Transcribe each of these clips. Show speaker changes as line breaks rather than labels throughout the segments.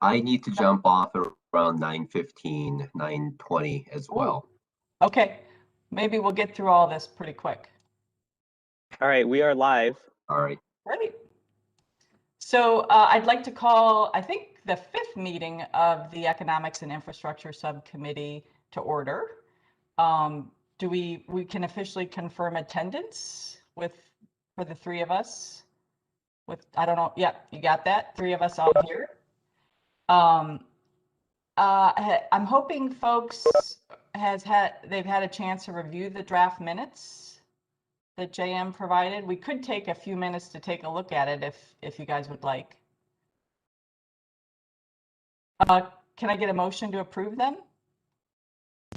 I need to jump off around 9:15, 9:20 as
Ooh.
well.
Okay, maybe we'll get through all this pretty quick.
All right, we are live.
All right.
Great. So I'd like to call, I think, the fifth meeting of the Economics and Infrastructure Subcommittee to order. Do we can officially confirm attendance for the three of us? I don't know, yeah, you got that? Three of us all here. I'm hoping folks they've had a chance to review the draft minutes that JM provided. We could take a few minutes to take a look at it if you guys would like. Can I get a motion to approve them?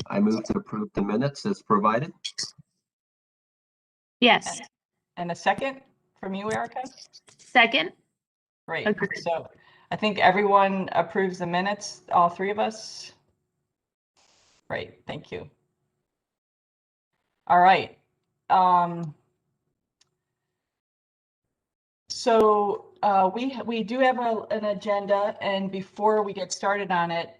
I move to approve the minutes as provided.
Yes.
And a second from you, Erica?
Second.
Great.
Agreed.
So I think everyone approves the minutes, all three of us. Great, thank you. All right. So we do have an agenda, and before we get started on it,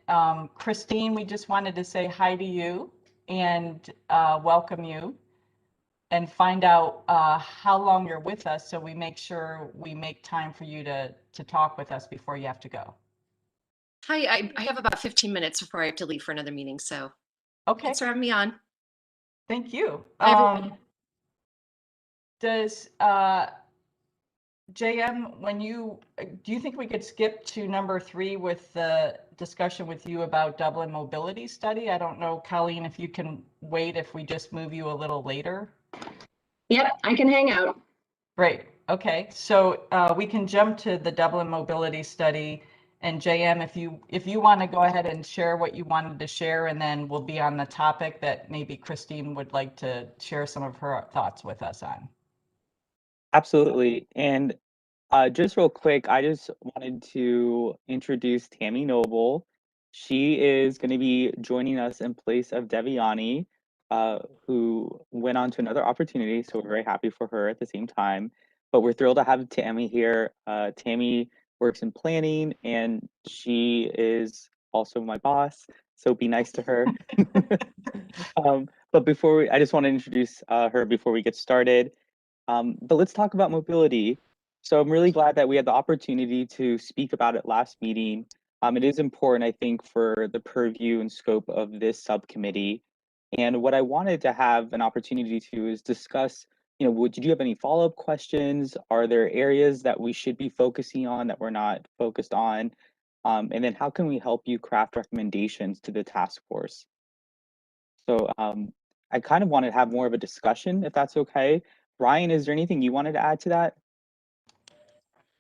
Christine, we just wanted to say hi to you and welcome you and find out how long you're with us, so we make sure we make time for you to talk with us before you have to go.
Hi, I have about 15 minutes before I have to leave for another meeting, so
Okay,
thanks for having me on.
thank you.
Hi, everybody.
Does JM, do you think we could skip to number 3 with the discussion with you about Dublin mobility study? I don't know, Colleen, if you can wait if we just move you a little later.
Yep, I can hang out.
Great. Okay, so we can jump to the Dublin mobility study. And JM, if you want to go ahead and share what you wanted to share, and then we'll be on the topic that maybe Christine would like to share some of her thoughts with us on.
Absolutely. And just real quick, I just wanted to introduce Tammy Noble. She is going to be joining us in place of Devyani, who went on to another opportunity. So we're very happy for her at the same time. But we're thrilled to have Tammy here. Tammy works in planning, and she is also my boss. So be nice to her. But I just want to introduce her before we get started. But let's talk about mobility. So I'm really glad that we had the opportunity to speak about it last meeting. It is important, I think, for the purview and scope of this subcommittee. And what I wanted to have an opportunity to is discuss, did you have any follow-up questions? Are there areas that we should be focusing on that we're not focused on? And then how can we help you craft recommendations to the task force? So I kind of want to have more of a discussion, if that's okay. Ryan, is there anything you wanted to add to that?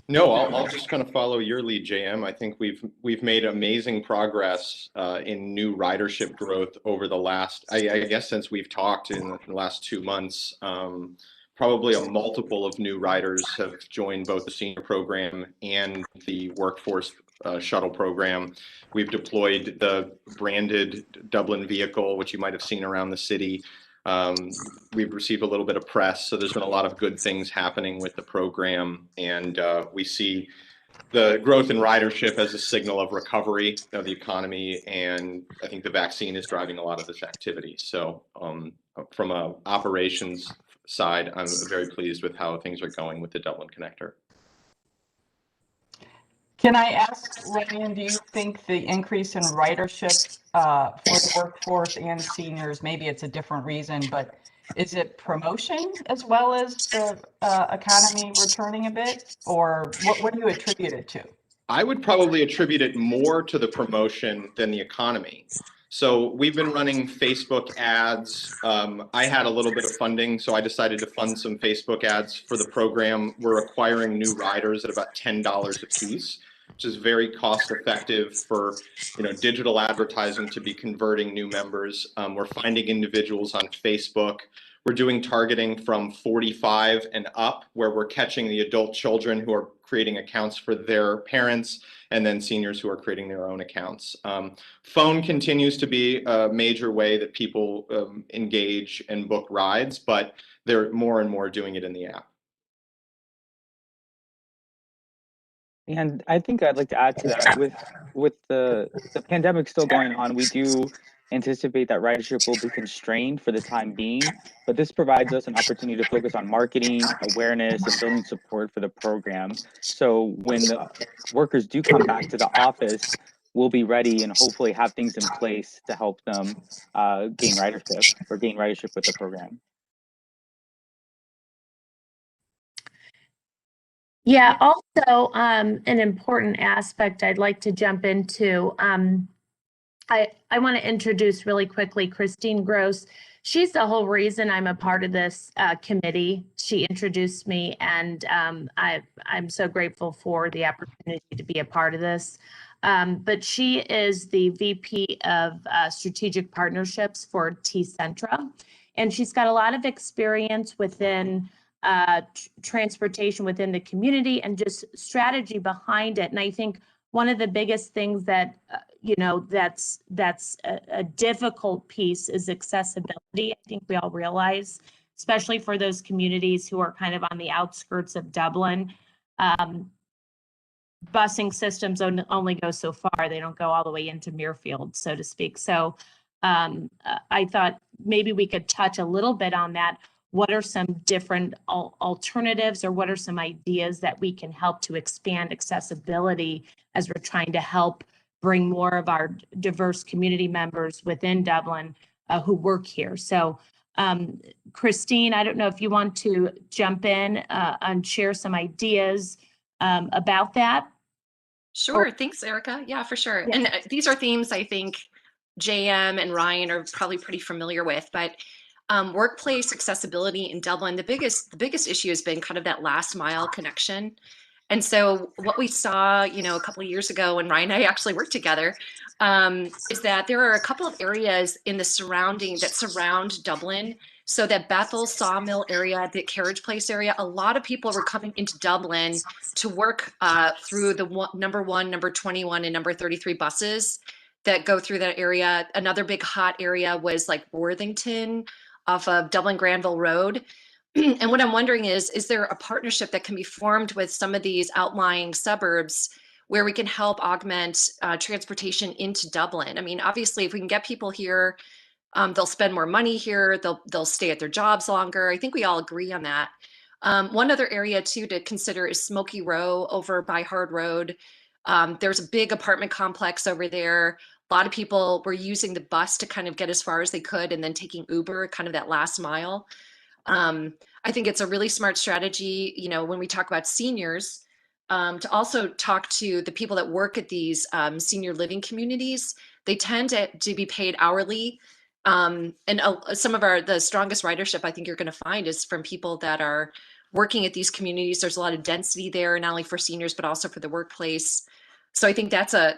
No, I'll just kind of follow your lead, JM. I think we've made amazing progress in new ridership growth over the last, I guess, since we've talked in the last 2 months. Probably a multiple of new riders have joined both the senior program and the workforce shuttle program. We've deployed the branded Dublin vehicle, which you might have seen around the city. We've received a little bit of press, so there's been a lot of good things happening with the program, and we see the growth in ridership as a signal of recovery of the economy, and I think the vaccine is driving a lot of this activity. So from a operations side, I'm very pleased with how things are going with the Dublin Connector.
Can I ask, Ryan, do you think the increase in ridership for the workforce and seniors, maybe it's a different reason, but is it promotion as well as the economy returning a bit, or what do you attribute it to?
I would probably attribute it more to the promotion than the economy. So we've been running Facebook ads. I had a little bit of funding, so I decided to fund some Facebook ads for the program. We're acquiring new riders at about $10 a piece, which is very cost effective for digital advertising to be converting new members. We're finding individuals on Facebook. We're doing targeting from 45 and up, where we're catching the adult children who are creating accounts for their parents, and then seniors who are creating their own accounts. Phone continues to be a major way that people engage and book rides, but they're more and more doing it in the app.
And I think I'd like to add to that with the pandemic still going on, we do anticipate that ridership will be constrained for the time being, but this provides us an opportunity to focus on marketing, awareness, and building support for the program. So when the workers do come back to the office, we'll be ready and hopefully have things in place to help them gain ridership with the program.
Yeah, also an important aspect I'd like to jump into. I want to introduce really quickly Christine Gross. She's the whole reason I'm a part of this committee. She introduced me, and I'm so grateful for the opportunity to be a part of this. But she is the VP of Strategic Partnerships for T-Centra, and she's got a lot of experience within transportation within the community and just strategy behind it. And I think one of the biggest things that that's a difficult piece is accessibility. I think we all realize, especially for those communities who are kind of on the outskirts of Dublin. Busing systems only go so far. They don't go all the way into Muirfield, so to speak. So I thought maybe we could touch a little bit on that. What are some different alternatives, or what are some ideas that we can help to expand accessibility as we're trying to help bring more of our diverse community members within Dublin who work here? So Christine, I don't know if you want to jump in and share some ideas about that.
Sure. Thanks, Erica. Yeah, for sure. Yeah. And these are themes I think JM and Ryan are probably pretty familiar with, but workplace accessibility in Dublin, the biggest issue has been kind of that last mile connection. And so what we saw, a couple of years ago when Ryan and I actually worked together, is that there are a couple of areas in the surround Dublin. So that Bethel Sawmill area, the Carriage Place area, a lot of people were coming into Dublin to work through the number 1, number 21, and number 33 buses that go through that area. Another big hot area was like Worthington off of Dublin Granville Road. And what I'm wondering is there a partnership that can be formed with some of these outlying suburbs where we can help augment transportation into Dublin? I mean, obviously, if we can get people here, they'll spend more money here, they'll stay at their jobs longer. I think we all agree on that. One other area too to consider is Smoky Row over by Hard Road. There's a big apartment complex over there. A lot of people were using the bus to kind of get as far as they could and then taking Uber, kind of that last mile. I think it's a really smart strategy, when we talk about seniors, to also talk to the people that work at these senior living communities. They tend to be paid hourly. And some of the strongest ridership I think you're going to find is from people that are working at these communities. There's a lot of density there, not only for seniors, but also for the workplace. So I think that's a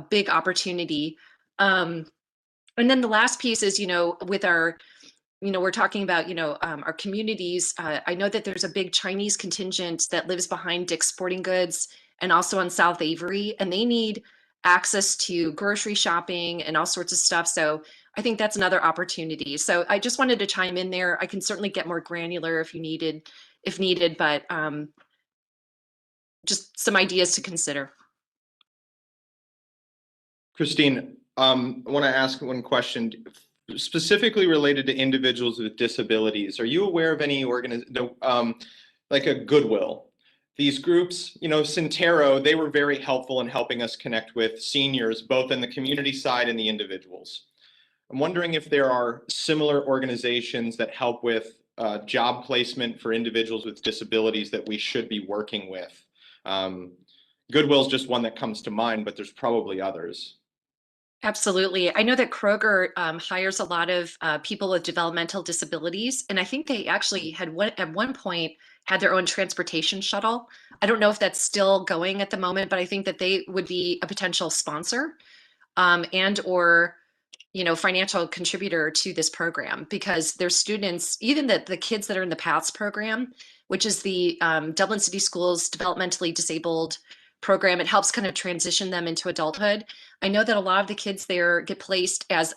big opportunity. And then the last piece is, with our, we're talking about, our communities. I know that there's a big Chinese contingent that lives behind Dick's Sporting Goods and also on South Avery, and they need access to grocery shopping and all sorts of stuff. So I think that's another opportunity. So I just wanted to chime in there. I can certainly get more granular if needed, but just some ideas to consider. Christine,
I want to ask one question specifically related to individuals with disabilities. Are you aware of any like a Goodwill? These groups, Sintero, they were very helpful in helping us connect with seniors, both in the community side and the individuals. I'm wondering if there are similar organizations that help with job placement for individuals with disabilities that we should be working with. Goodwill is just one that comes to mind, but there's probably others.
Absolutely. I know that Kroger hires a lot of people with developmental disabilities, and I think they actually had at one point had their own transportation shuttle. I don't know if that's still going at the moment, but I think that they would be a potential sponsor and or financial contributor to this program, because their students, even the kids that are in the PATHS program, which is the Dublin City Schools Developmentally Disabled program, it helps kind of transition them into adulthood. I know that a lot of the kids there get placed as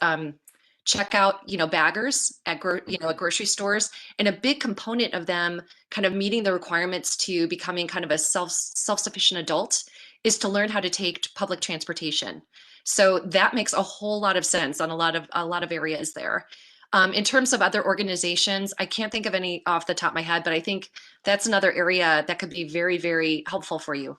checkout, baggers at at grocery stores, and a big component of them kind of meeting the requirements to becoming kind of a self-sufficient adult is to learn how to take public transportation. So that makes a whole lot of sense on a lot of areas there. In terms of other organizations, I can't think of any off the top of my head, but I think that's another area that could be very, very helpful for you.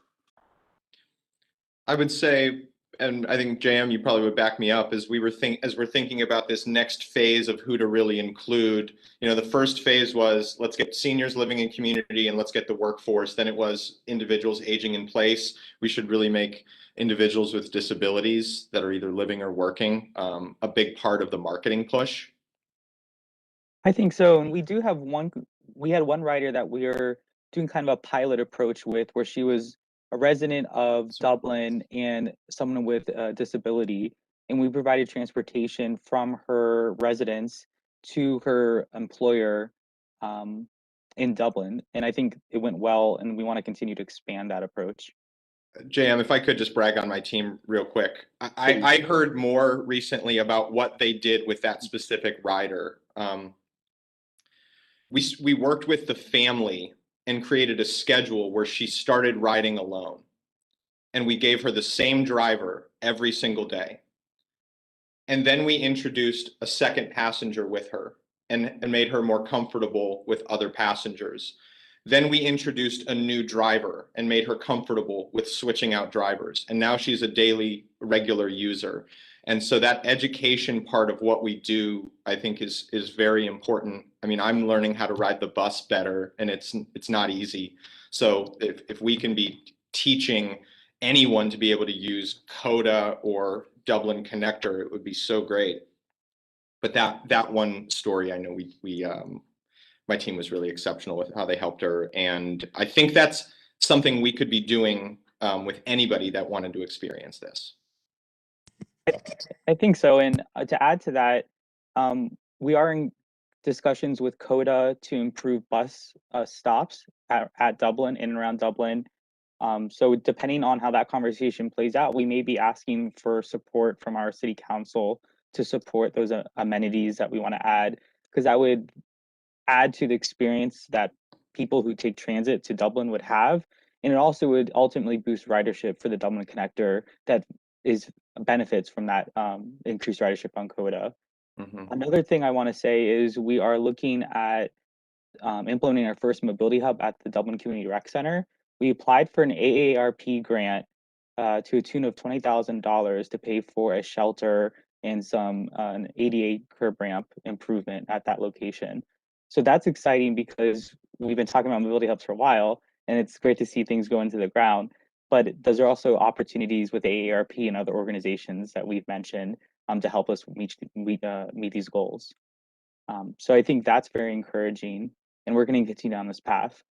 I would say, and I think JM, you probably would back me up, as we're thinking about this next phase of who to really include. The first phase was let's get seniors living in community and let's get the workforce. Then it was individuals aging in place. We should really make individuals with disabilities that are either living or working a big part of the marketing push.
I think so. And we had one writer that we are doing kind of a pilot approach with, where she was a resident of Dublin and someone with a disability. And we provided transportation from her residence to her employer in Dublin. And I think it went well, and we want to continue to expand that approach.
JM, if I could just brag on my team real quick. I heard more recently about what they did with that specific rider. We worked with the family and created a schedule where she started riding alone. And we gave her the same driver every single day. And then we introduced a second passenger with her and made her more comfortable with other passengers. Then we introduced a new driver and made her comfortable with switching out drivers. And now she's a daily regular user. And so that education part of what we do, I think, is very important. I mean, I'm learning how to ride the bus better, and it's not easy. So if we can be teaching anyone to be able to use CODA or Dublin Connector, it would be so great. But that one story, I know my team was really exceptional with how they helped her, and I think that's something we could be doing with anybody that wanted to experience this.
I think so. And to add to that, we are in discussions with CODA to improve bus stops at Dublin, in and around Dublin. So depending on how that conversation plays out, we may be asking for support from our city council to support those amenities that we want to add, because that would add to the experience that people who take transit to Dublin would have. And it also would ultimately boost ridership for the Dublin Connector that benefits from that increased ridership on CODA. Mm-hmm. Another thing I want to say is we are looking at implementing our first mobility hub at the Dublin Community Rec Center. We applied for an AARP grant to a tune of $20,000 to pay for a shelter and an ADA curb ramp improvement at that location. So that's exciting because we've been talking about mobility hubs for a while, and it's great to see things go into the ground. But those are also opportunities with AARP and other organizations that we've mentioned to help us meet these goals. So I think that's very encouraging, and we're going to continue on this path.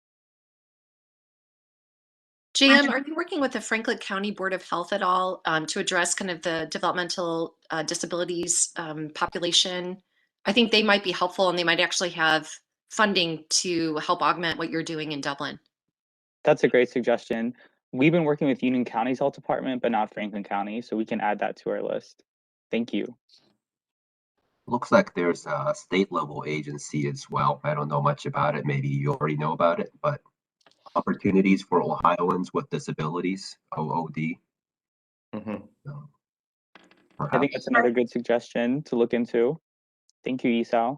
JM, are you working with the Franklin County Board of Health at all to address kind of the developmental disabilities population? I think they might be helpful, and they might actually have funding to help augment what you're doing in Dublin.
That's a great suggestion. We've been working with Union County's health department, but not Franklin County, so we can add that to our list. Thank you.
Looks like there's a state level agency as well. I don't know much about it. Maybe you already know about it, but Opportunities for Ohioans with Disabilities, OOD.
Mm-hmm. So, I think that's another good suggestion to look into. Thank you, Esau.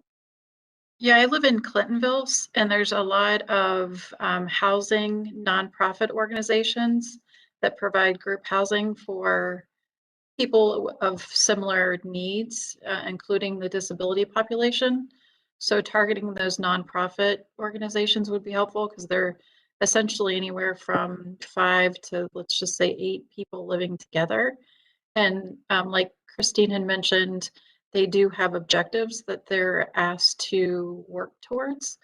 Yeah, I live in Clintonville, and there's a lot of housing nonprofit organizations that provide group housing for people of similar needs, including the disability population. So targeting those nonprofit organizations would be helpful because they're essentially anywhere from 5 to, let's just say, 8 people living together. And like Christine had mentioned, they do have objectives that they're asked to work towards.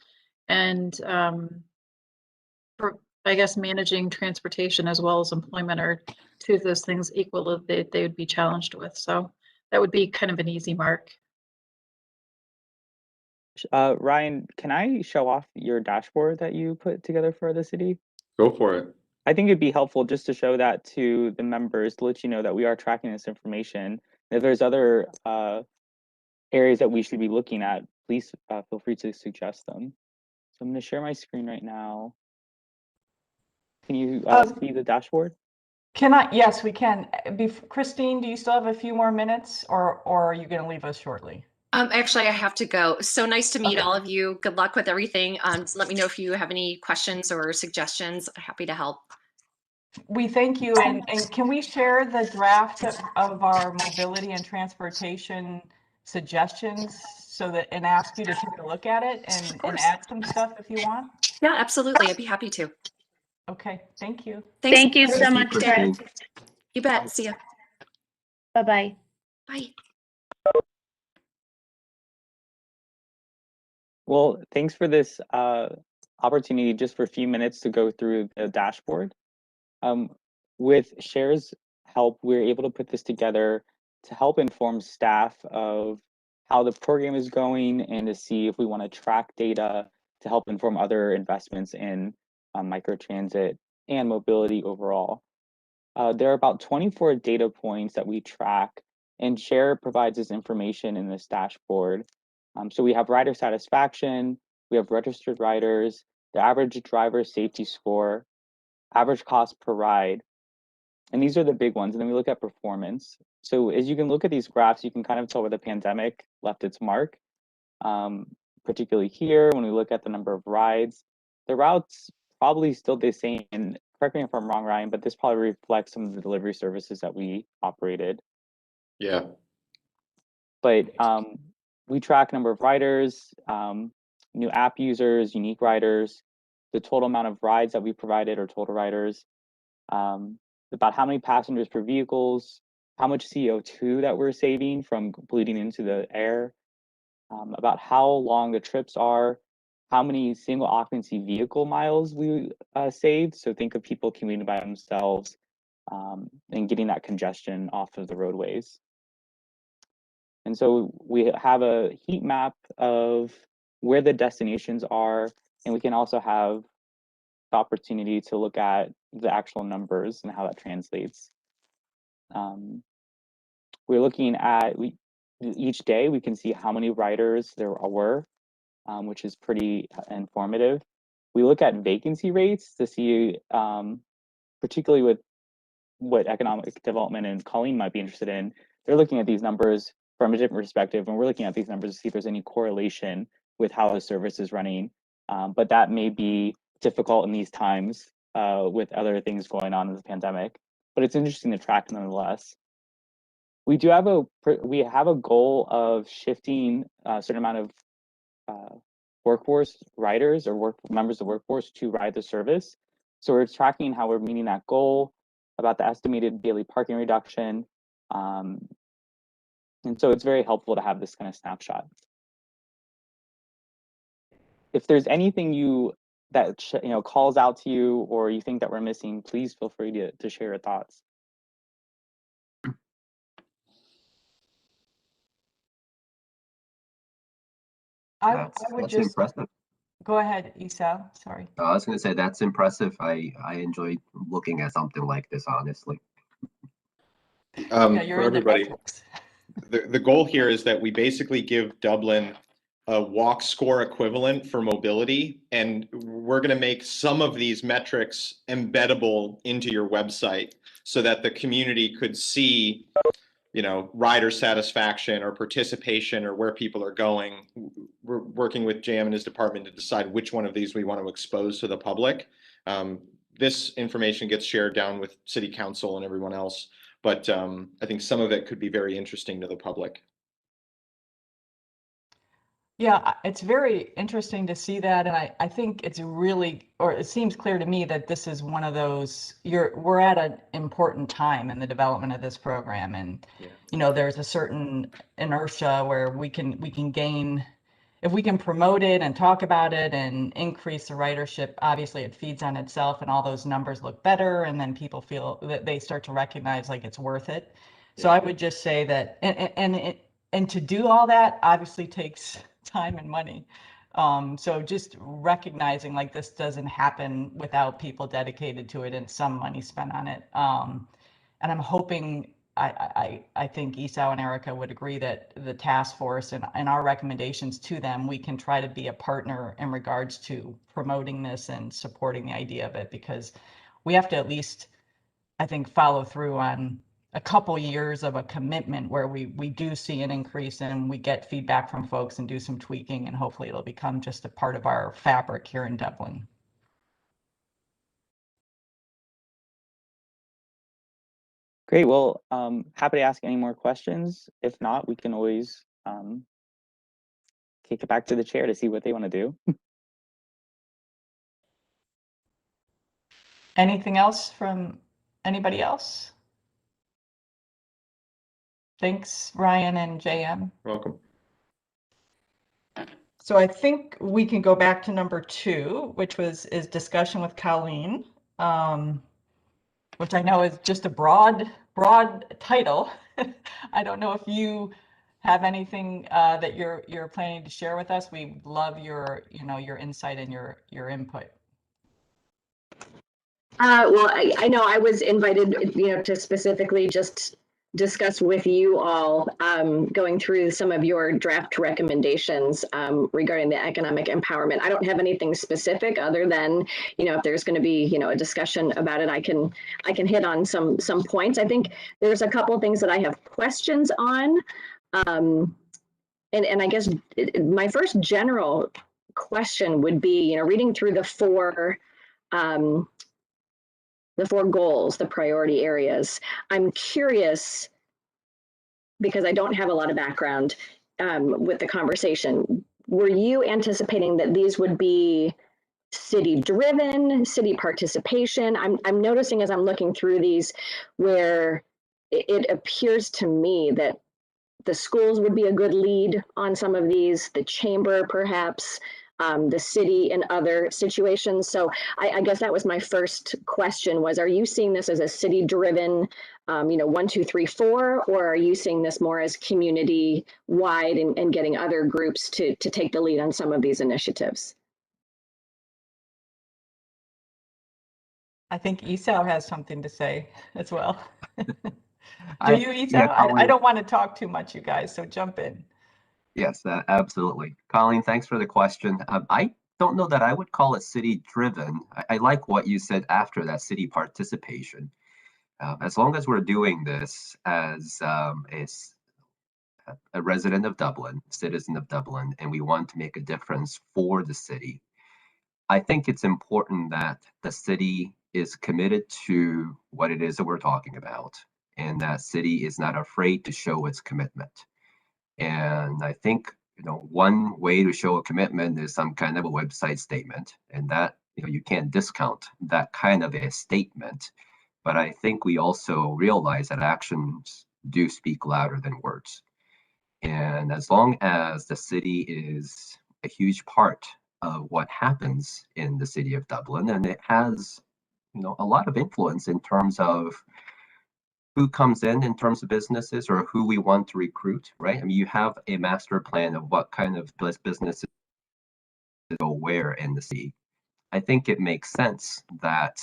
And for, I guess, managing transportation as well as employment are two of those things equal that they would be challenged with. So that would be kind of an easy mark.
Ryan, can I show off your dashboard that you put together for the city?
Go for it.
I think it'd be helpful just to show that to the members to let you know that we are tracking this information. If there's other areas that we should be looking at, please feel free to suggest them. So I'm going to share my screen right now. Can you see the dashboard?
Yes, we can. Christine, do you still have a few more minutes, or are you going to leave us shortly?
Actually, I have to go. So nice to meet
Okay.
all of you. Good luck with everything. Just let me know if you have any questions or suggestions. Happy to help.
We thank you, and can we share the draft of our mobility and transportation suggestions and ask you to take a look at it and add some stuff if you want?
Yeah, absolutely. I'd be happy to.
Okay, thank you.
Thanks.
Thank you so
Thank you,
much,
Christine.
Chris.
You bet. See ya.
Bye-bye.
Bye.
Well, thanks for this opportunity just for a few minutes to go through the dashboard. With Cher's help, we're able to put this together to help inform staff of how the program is going and to see if we want to track data to help inform other investments in microtransit and mobility overall. There are about 24 data points that we track, and Cher provides this information in this dashboard. So we have rider satisfaction, we have registered riders, the average driver safety score, average cost per ride, and these are the big ones. And then we look at performance. So as you can look at these graphs, you can kind of tell where the pandemic left its mark. Particularly here, when we look at the number of rides, the routes probably still the same. And correct me if I'm wrong, Ryan, but this probably reflects some of the delivery services that we operated.
Yeah.
But we track number of riders, new app users, unique riders, the total amount of rides that we provided or total riders, about how many passengers per vehicles, how much CO2 that we're saving from polluting into the air, about how long the trips are, how many single occupancy vehicle miles we saved. So think of people commuting by themselves and getting that congestion off of the roadways. And so we have a heat map of where the destinations are, and we can also have the opportunity to look at the actual numbers and how that translates. We're looking at each day, we can see how many riders there were, which is pretty informative. We look at vacancy rates to see, particularly with what economic development and Colleen might be interested in. They're looking at these numbers from a different perspective, and we're looking at these numbers to see if there's any correlation with how the service is running. But that may be difficult in these times with other things going on in the pandemic. But it's interesting to track nonetheless. We have a goal of shifting a certain amount of workforce riders or members of the workforce to ride the service. So we're tracking how we're meeting that goal, about the estimated daily parking reduction. And so it's very helpful to have this kind of snapshot. If there's anything that calls out to you or you think that we're missing, please feel free to share your thoughts.
I would
That's
just
impressive.
go ahead, Isa. Sorry.
I was going to say that's impressive. I enjoyed looking at something like this, honestly.
Yeah, you're
For
in the
everybody,
metrics.
the goal here is that we basically give Dublin a walk score equivalent for mobility, and we're going to make some of these metrics embeddable into your website so that the community could see, rider satisfaction or participation or where people are going. We're working with JM and his department to decide which one of these we want to expose to the public. This information gets shared down with City Council and everyone else, but I think some of it could be very interesting to the public.
Yeah, it's very interesting to see that, and I think it's it seems clear to me that this is one of those, we're at an important time in the development of this program, and there's a certain inertia where we can gain, if we can promote it and talk about it and increase the ridership. Obviously it feeds on itself and all those numbers look better, and then people feel that they start to recognize like it's worth it. So I would just say that, and to do all that obviously takes time and money. So just recognizing like this doesn't happen without people dedicated to it and some money spent on it. And I'm hoping I think Esau and Erica would agree that the task force and our recommendations to them, we can try to be a partner in regards to promoting this and supporting the idea of it, because we have to at least, I think, follow through on a couple years of a commitment where we do see an increase and we get feedback from folks and do some tweaking, and hopefully it'll become just a part of our fabric here in Dublin.
Great. Well, happy to ask any more questions. If not, we can always kick it back to the chair to see what they want to do.
Anything else from anybody else? Thanks, Ryan and JM.
Welcome.
So I think we can go back to number 2, which is discussion with Colleen, which I know is just a broad title. I don't know if you have anything that you're planning to share with us. We love your insight and your input.
Well, I know I was invited, to specifically just discuss with you all going through some of your draft recommendations regarding the economic empowerment. I don't have anything specific other than, if there's going to be, a discussion about it, I can hit on some points. I think there's a couple of things that I have questions on. And I guess my first general question would be, reading through the four goals, the priority areas. I'm curious, because I don't have a lot of background with the conversation. Were you anticipating that these would be city-driven, city participation? I'm noticing as I'm looking through these where it appears to me that the schools would be a good lead on some of these, the chamber perhaps, the city in other situations. So I guess that was my first question was, are you seeing this as a city-driven, 1, 2, 3, 4, or are you seeing this more as community-wide and getting other groups to take the lead on some of these initiatives?
I think Esau has something to say as well. Do you, Esau?
Yeah,
I don't want to talk too much, you guys, so jump in.
Yes, absolutely. Colleen, thanks for the question. I don't know that I would call it city-driven. I like what you said after that, city participation. As long as we're doing this as a resident of Dublin, citizen of Dublin, and we want to make a difference for the city, I think it's important that the city is committed to what it is that we're talking about, and that city is not afraid to show its commitment. And I think, one way to show a commitment is some kind of a website statement, and that, you can't discount that kind of a statement. But I think we also realize that actions do speak louder than words. And as long as the city is a huge part of what happens in the city of Dublin, and it has, a lot of influence in terms of who comes in terms of businesses or who we want to recruit, right? I mean, you have a master plan of what kind of businesses go where in the city. I think it makes sense that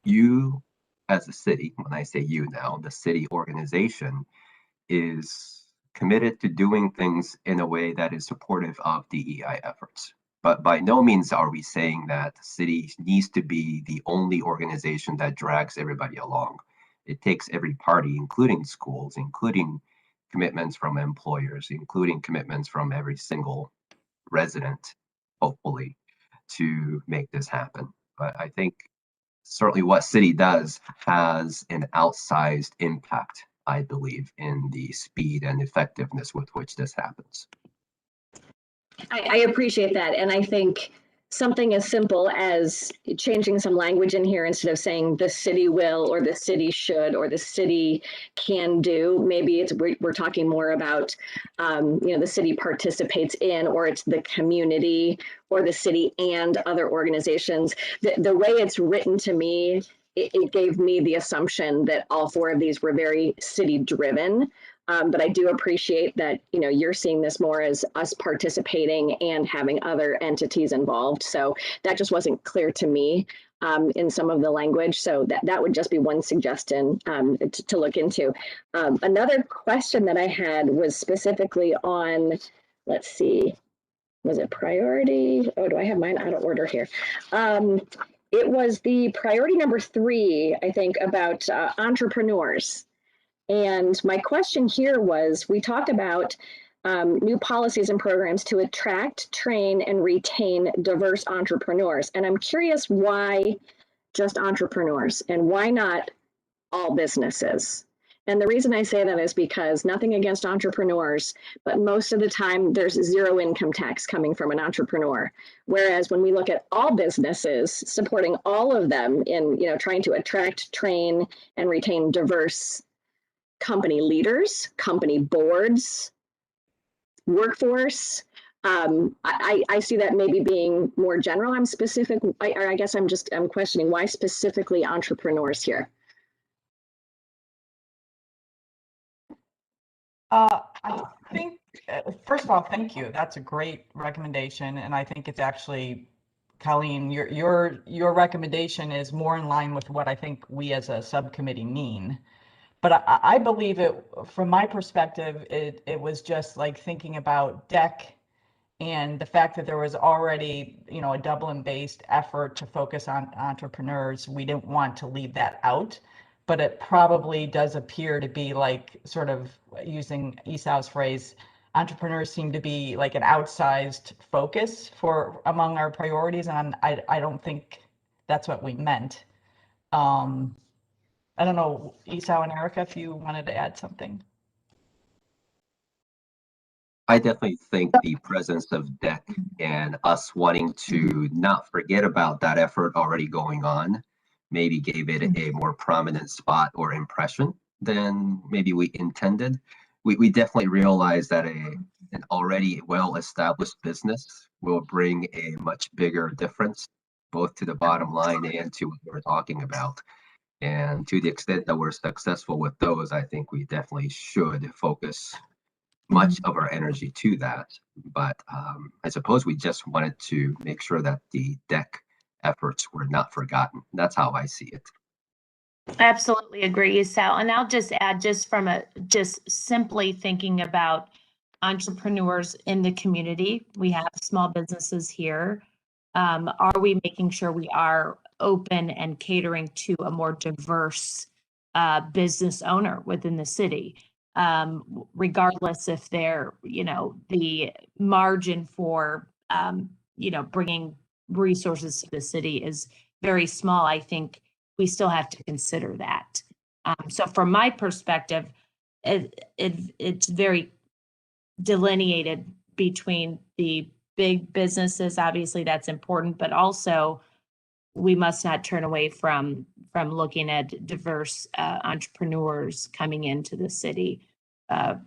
you, as a city, when I say you now, the city organization is committed to doing things in a way that is supportive of DEI efforts. But by no means are we saying that the city needs to be the only organization that drags everybody along. It takes every party, including schools, including commitments from employers, including commitments from every single resident, hopefully, to make this happen. But I think certainly what city does has an outsized impact, I believe, in the speed and effectiveness with which this happens.
I appreciate that. And I think something as simple as changing some language in here instead of saying the city will or the city should or the city can do. Maybe we're talking more about, the city participates in, or it's the community or the city and other organizations. The way it's written to me, it gave me the assumption that all 4 of these were very city driven. But I do appreciate that, you know, you're seeing this more as us participating and having other entities involved. So that just wasn't clear to me in some of the language. So that would just be one suggestion to look into. Another question that I had was specifically on, let's see, was it priority? Oh, do I have mine out of order here? It was the priority number 3, I think, about entrepreneurs. And my question here was, we talked about new policies and programs to attract, train, and retain diverse entrepreneurs. And I'm curious why just entrepreneurs and why not all businesses? And the reason I say that is because nothing against entrepreneurs, but most of the time there's 0 income tax coming from an entrepreneur. Whereas when we look at all businesses, supporting all of them in, you know, trying to attract, train, and retain diverse company leaders, company boards, workforce. I see that maybe being more general. I'm specific. I guess I'm questioning why specifically entrepreneurs here.
I think, first of all, thank you. That's a great recommendation, and I think it's actually, Colleen, your recommendation is more in line with what I think we as a subcommittee mean. But I believe it, from my perspective, it was just like thinking about DEC and the fact that there was already, you know, a Dublin-based effort to focus on entrepreneurs. We didn't want to leave that out, but it probably does appear to be like, sort of using Esau's phrase, entrepreneurs seem to be like an outsized focus for among our priorities, and I don't think that's what we meant. I don't know, Esau and Erica, if you wanted to add something.
I definitely think the presence of DEC and us wanting to not forget about that effort already going on maybe gave it a more prominent spot or impression than maybe we intended. We definitely realize that an already well-established business will bring a much bigger difference, both to the bottom line and to what we're talking about. And to the extent that we're successful with those, I think we definitely should focus much of our energy to that. But I suppose we just wanted to make sure that the DEC efforts were not forgotten. That's how I see it.
Absolutely agree, Sal. And I'll just add, just simply thinking about entrepreneurs in the community. We have small businesses here. Are we making sure we are open and catering to a more diverse business owner within the city? Regardless if they're, you know, the margin for, you know, bringing resources to the city is very small, I think we still have to consider that. So from my perspective, it's very delineated between the big businesses. Obviously, that's important, but also we must not turn away from looking at diverse entrepreneurs coming into the city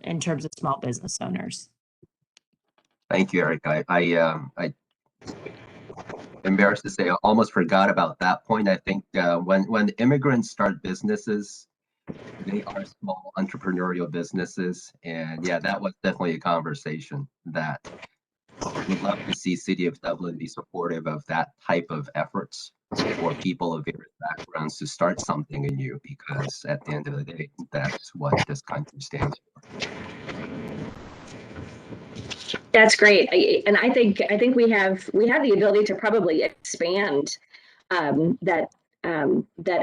in terms of small business owners.
Thank you, Eric. I embarrassed to say I almost forgot about that point. I think when immigrants start businesses, they are small entrepreneurial businesses, and yeah, that was definitely a conversation that we'd love to see City of Dublin be supportive of that type of efforts for people of various backgrounds to start something anew, because at the end of the day, that's what this country stands for.
That's great, and I think we have the ability to probably expand that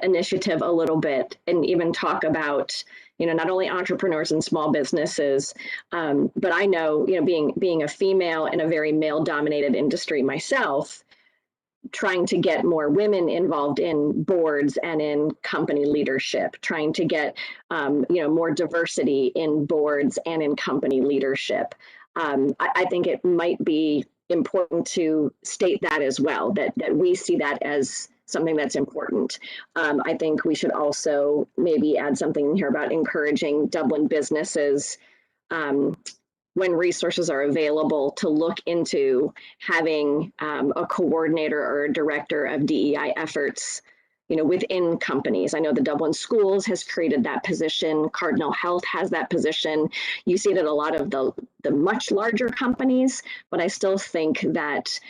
initiative a little bit, and even talk about, you know, not only entrepreneurs and small businesses, but I know, you know, being a female in a very male-dominated industry myself, trying to get more women involved in boards and in company leadership, trying to get you know, more diversity in boards and in company leadership. I think it might be important to state that as well, that we see that as something that's important. I think we should also maybe add something in here about encouraging Dublin businesses, when resources are available, to look into having a coordinator or a director of DEI efforts within companies. I know the Dublin Schools has created that position. Cardinal Health has that position. You see it at a lot of the much larger companies, but I still think that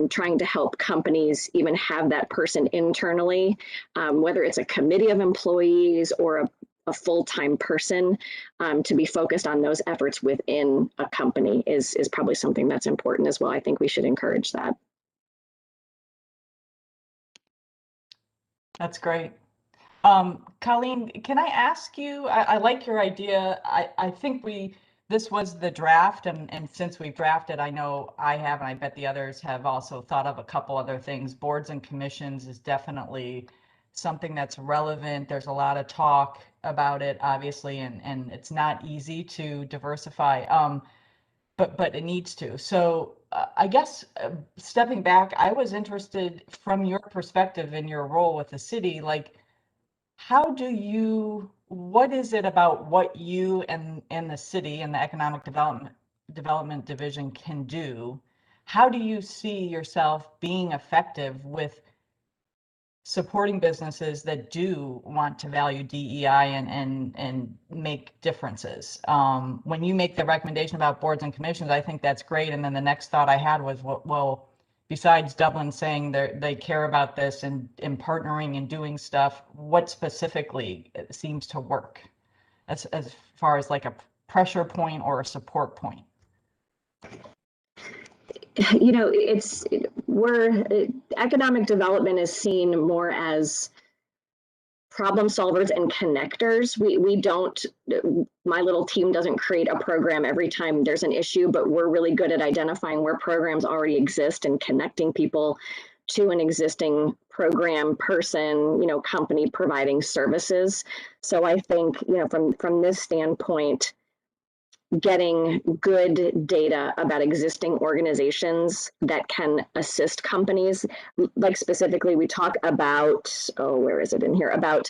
trying to help companies even have that person internally, whether it's a committee of employees or a full-time person, to be focused on those efforts within a company is probably something that's important as well. I think we should encourage that.
That's great. Colleen, can I ask you, I like your idea. I think this was the draft, and since we've drafted, I know I have, and I bet the others have also thought of a couple other things. Boards and commissions is definitely something that's relevant. There's a lot of talk about it, obviously, and it's not easy to diversify, but it needs to. So I guess stepping back, I was interested from your perspective in your role with the city, like, what is it about what you and the city and the economic development division can do? How do you see yourself being effective with supporting businesses that do want to value DEI and make differences? When you make the recommendation about boards and commissions, I think that's great. And then the next thought I had was, well, besides Dublin saying they care about this and partnering and doing stuff, what specifically seems to work as far as like a pressure point or a support point?
Economic development is seen more as problem solvers and connectors. My little team doesn't create a program every time there's an issue, but we're really good at identifying where programs already exist and connecting people to an existing program, person, company providing services. So I think, from this standpoint, getting good data about existing organizations that can assist companies. Like specifically, we talk about, where is it in here? About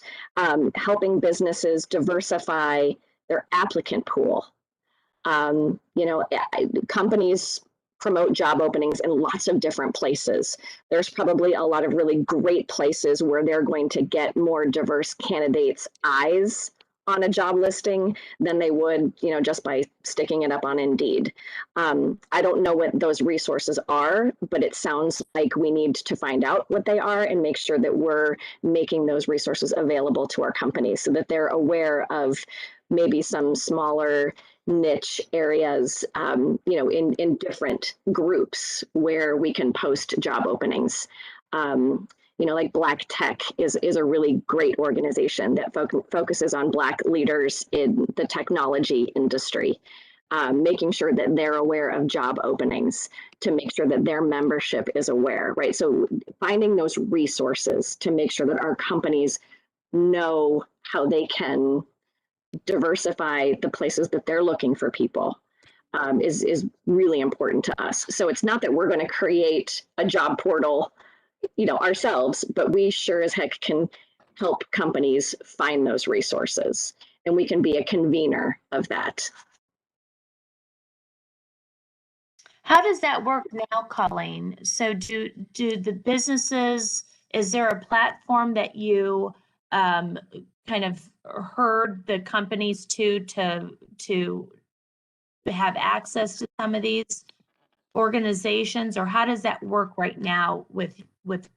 helping businesses diversify their applicant pool. Companies promote job openings in lots of different places. There's probably a lot of really great places where they're going to get more diverse candidates' eyes on a job listing than they would, just by sticking it up on Indeed. I don't know what those resources are, but it sounds like we need to find out what they are and make sure that we're making those resources available to our companies so that they're aware of maybe some smaller niche areas, in different groups where we can post job openings. Like Black Tech is a really great organization that focuses on Black leaders in the technology industry, making sure that they're aware of job openings to make sure that their membership is aware, right? So finding those resources to make sure that our companies know how they can diversify the places that they're looking for people is really important to us. So it's not that we're going to create a job portal ourselves, but we sure as heck can help companies find those resources, and we can be a convener of that.
How does that work now, Colleen? So do the businesses, is there a platform that you kind of herd the companies to have access to some of these organizations, or how does that work right now with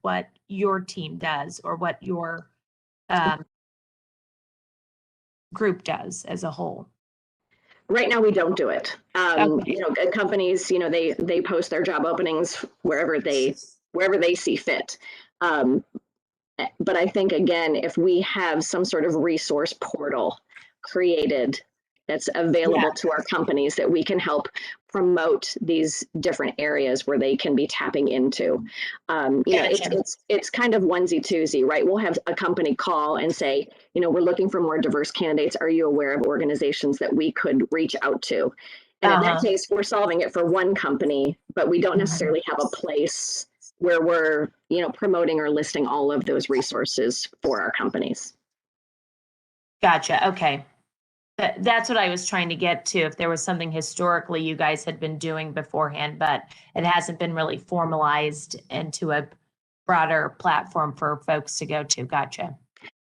what your team does or what your group does as a whole?
Right now, we don't do it. Companies, they post their job openings wherever they see fit. But I think, again, if we have some sort of resource portal created that's available to our companies, that we can help promote these different areas where they can be tapping into. It's kind of onesie twosie, right? We'll have a company call and say, we're looking for more diverse candidates. Are you aware of organizations that we could reach out to? And in that case, we're solving it for one company, but we don't necessarily have a place where we're, promoting or listing all of those resources for our companies.
Gotcha. Okay. That's what I was trying to get to, if there was something historically you guys had been doing beforehand, but it hasn't been really formalized into a broader platform for folks to go to. Gotcha.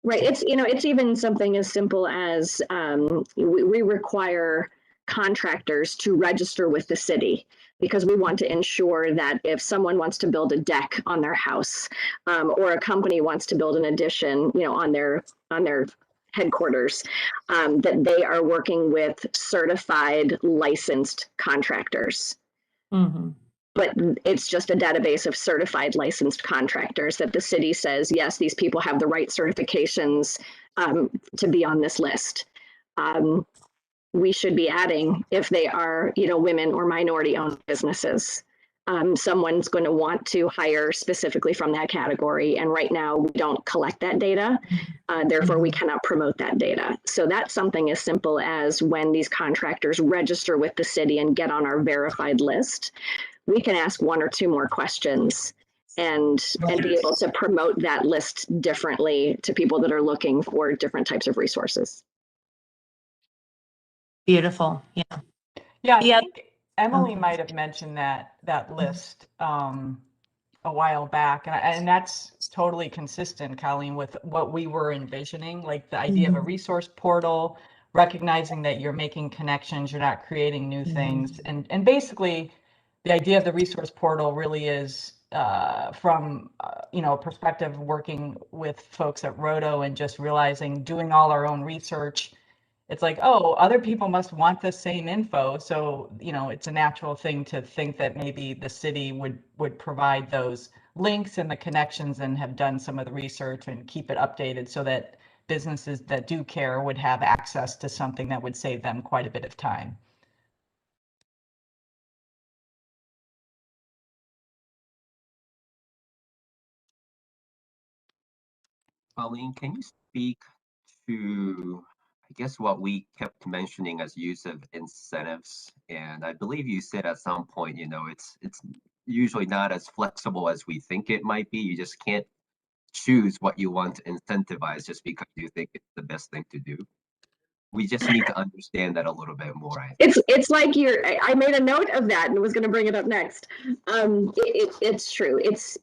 Right. It's even something as simple as we require contractors to register with the city because we want to ensure that if someone wants to build a deck on their house or a company wants to build an addition, on their headquarters, that they are working with certified licensed contractors.
Mm-hmm.
But it's just a database of certified licensed contractors that the city says, yes, these people have the right certifications to be on this list. We should be adding if they are, women or minority owned businesses. Someone's going to want to hire specifically from that category. And right now we don't collect that data. Therefore, we cannot promote that data. So that's something as simple as when these contractors register with the city and get on our verified list, we can ask one or two more questions and be able to promote that list differently to people that are looking for different types of resources.
Beautiful. Yeah.
Yeah, I
Yeah.
think Emily might have mentioned that list a while back, and that's totally consistent, Colleen, with what we were envisioning, like the idea of a resource portal, recognizing that you're making connections, you're not creating new things, and basically the idea of the resource portal really is from a perspective of working with folks at Roto and just realizing, doing all our own research, it's like, oh, other people must want the same info. So, it's a natural thing to think that maybe the city would provide those links and the connections and have done some of the research and keep it updated so that businesses that do care would have access to something that would save them quite a bit of time.
Colleen, can you speak to, I guess, what we kept mentioning as use of incentives? And I believe you said at some point, it's usually not as flexible as we think it might be. You just can't choose what you want to incentivize just because you think it's the best thing to do. We just need to understand that a little bit more. I think.
It's like I made a note of that and was going to bring it up next. It's true. It's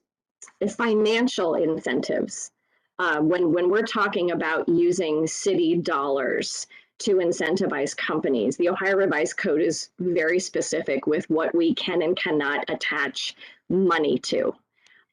financial incentives. When we're talking about using city dollars to incentivize companies, the Ohio Revised Code is very specific with what we can and cannot attach money to.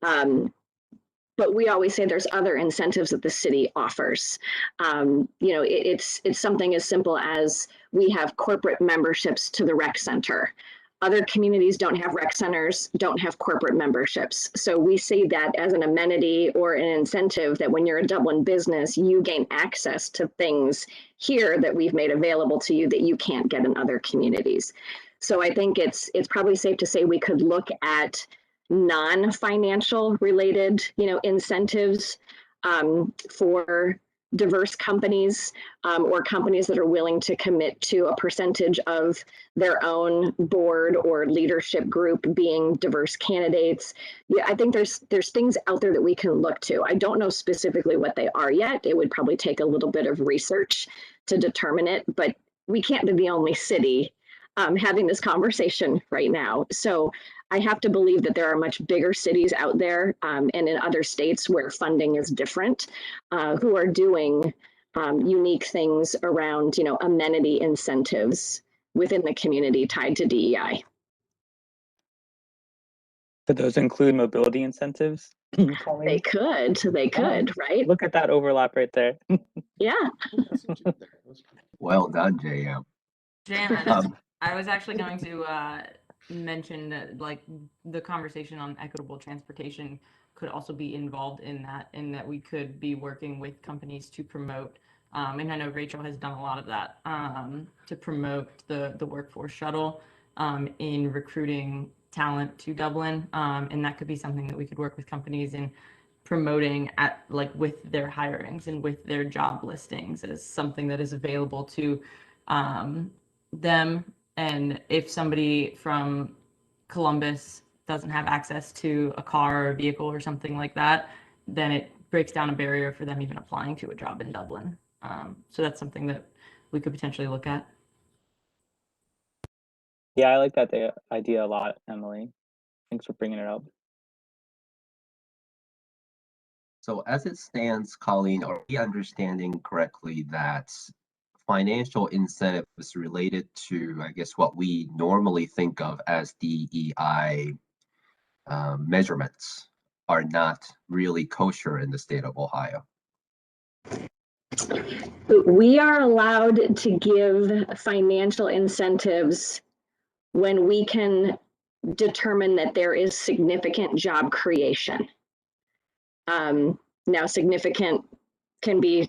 But we always say there's other incentives that the city offers. It's something as simple as we have corporate memberships to the rec center. Other communities don't have rec centers, don't have corporate memberships. So we see that as an amenity or an incentive that when you're a Dublin business, you gain access to things here that we've made available to you that you can't get in other communities. So I think it's probably safe to say we could look at non-financial related, incentives for diverse companies or companies that are willing to commit to a percentage of their own board or leadership group being diverse candidates. Yeah, I think there's things out there that we can look to. I don't know specifically what they are yet. It would probably take a little bit of research to determine it, but we can't be the only city having this conversation right now. So I have to believe that there are much bigger cities out there and in other states where funding is different, who are doing unique things around, amenity incentives within the community tied to DEI.
Could those include mobility incentives?
They could, right?
Look at that overlap right there.
Yeah.
Well done, JM.
JM, I was actually going to mention that, like, the conversation on equitable transportation could also be involved in that we could be working with companies to promote, and I know Rachel has done a lot of that, to promote the workforce shuttle in recruiting talent to Dublin, and that could be something that we could work with companies in promoting at, like, with their hirings and with their job listings as something that is available to them. And if somebody from Columbus doesn't have access to a car or a vehicle or something like that, then it breaks down a barrier for them even applying to a job in Dublin. So that's something that we could potentially look at.
Yeah, I like that idea a lot, Emily. Thanks for bringing it up.
So as it stands, Colleen, are we understanding correctly that financial incentives related to, I guess, what we normally think of as DEI measurements are not really kosher in the state of Ohio?
We are allowed to give financial incentives when we can determine that there is significant job creation. Now, significant can be,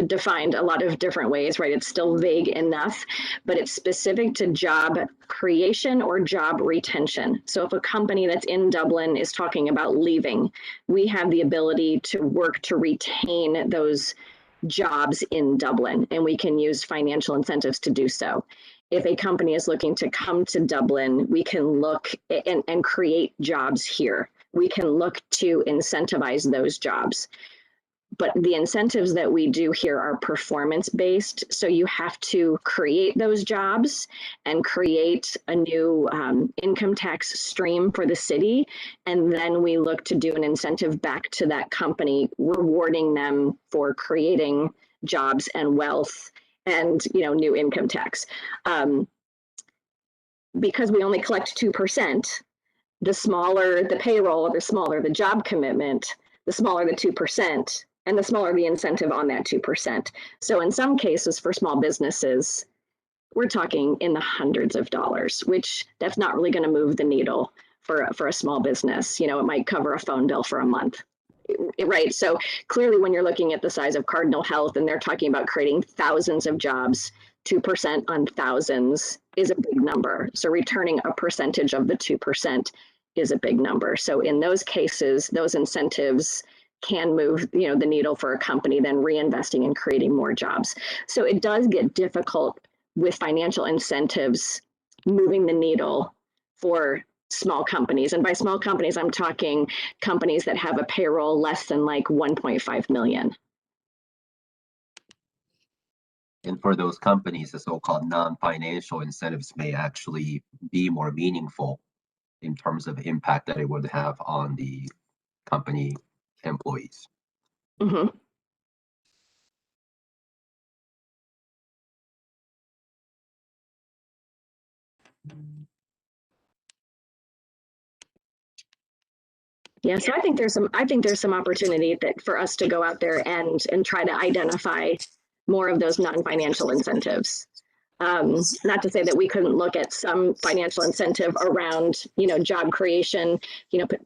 defined a lot of different ways, right? It's still vague enough, but it's specific to job creation or job retention. So if a company that's in Dublin is talking about leaving, we have the ability to work to retain those jobs in Dublin, and we can use financial incentives to do so. If a company is looking to come to Dublin, we can look and create jobs here. We can look to incentivize those jobs. But the incentives that we do here are performance-based. So you have to create those jobs and create a new income tax stream for the city. And then we look to do an incentive back to that company, rewarding them for creating jobs and wealth and, new income tax. Because we only collect 2%, the smaller the payroll, the smaller the job commitment, the smaller the 2%, and the smaller the incentive on that 2%. So in some cases for small businesses, we're talking in the hundreds of dollars, which that's not really going to move the needle for a small business. It might cover a phone bill for a month, right? So clearly when you're looking at the size of Cardinal Health and they're talking about creating thousands of jobs, 2% on thousands is a big number. So returning a percentage of the 2% is a big number. So in those cases, those incentives can move, the needle for a company, then reinvesting and creating more jobs. So it does get difficult with financial incentives moving the needle for small companies. And by small companies, I'm talking companies that have a payroll less than like 1.5 million.
And for those companies, the so-called non-financial incentives may actually be more meaningful in terms of impact that it would have on the company employees.
Mm-hmm. Yeah, so I think there's some opportunity that for us to go out there and try to identify more of those non-financial incentives. Not to say that we couldn't look at some financial incentive around, job creation, but